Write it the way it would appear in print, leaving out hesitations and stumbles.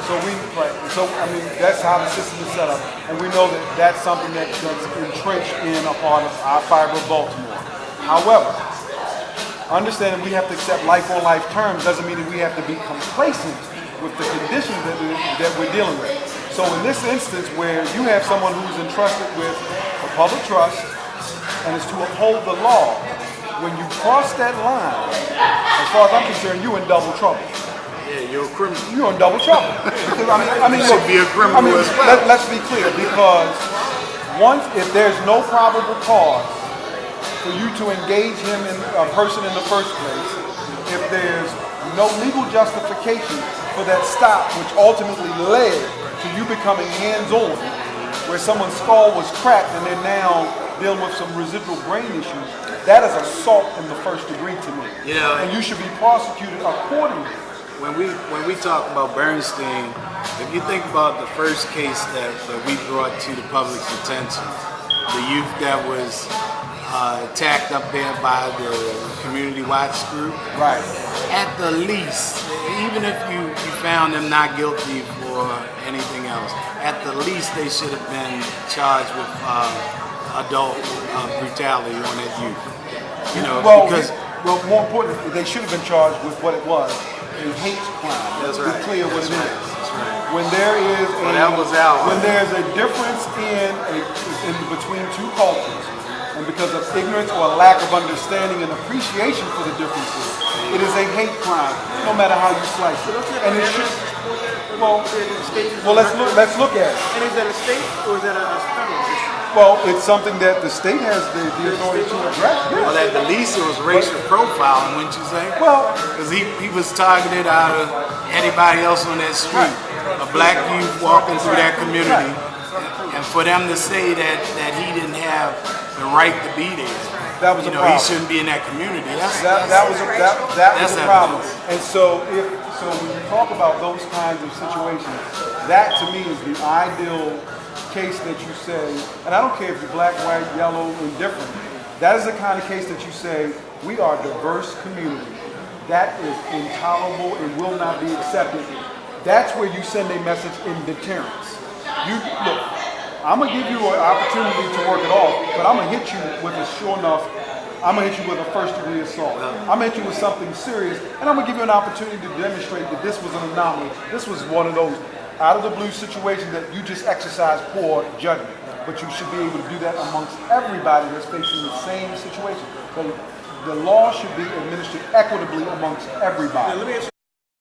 So I mean, that's how the system is set up, and we know that that's something that's entrenched in a part of our fiber of Baltimore. However, understanding we have to accept life-on-life terms doesn't mean that we have to be complacent with the conditions that we're dealing with. So in this instance, where you have someone who's entrusted with a public trust and is to uphold the law, when you cross that line, as far as I'm concerned, you're in double trouble. Yeah, you're a criminal. You're in double trouble. Because, I mean, you should be a criminal as well. Let's be clear, because if there's no probable cause for you to engage him in a person in the first place, if there's no legal justification for that stop, which ultimately led to you becoming hands-on, where someone's skull was cracked and they're now dealing with some residual brain issues, that is assault in the first degree to me. And you should be prosecuted accordingly. When we talk about Bernstein, if you think about the first case that we brought to the public's attention, the youth that was attacked up there by the Community Watch group. Right. At the least, even if you found them not guilty for anything else, at the least they should have been charged with adult brutality on that youth. You know, because more importantly, they should have been charged with what it was, a hate crime. That's right. Be clear what it is. That's right. When there is when there's a difference in between two cultures, and because of ignorance or a lack of understanding and appreciation for the differences, it is a hate crime, no matter how you slice it. And it should. Well, let's look at it. And is that a state or is that a federal issue? Well, it's something that the state has the authority to address. Yes. Well, at the least it was racial profiling, wouldn't you say? Well, because he was targeted out of anybody else on that street. A black youth walking through that community, and for them to say that he didn't have the right to be there, that was a problem. He shouldn't be in that community. That was a problem. And so when you talk about those kinds of situations, that to me is the ideal case that you say, and I don't care if you're black, white, yellow, indifferent, that is the kind of case that you say, we are a diverse community. That is intolerable and will not be accepted. That's where you send a message in deterrence. Look, I'm going to give you an opportunity to work it off, but I'm going to hit you with I'm going to hit you with a first degree assault. I'm going to hit you with something serious, and I'm going to give you an opportunity to demonstrate that this was an anomaly. This was one of those out of the blue situations that you just exercise poor judgment. But you should be able to do that amongst everybody that's facing the same situation. The law should be administered equitably amongst everybody.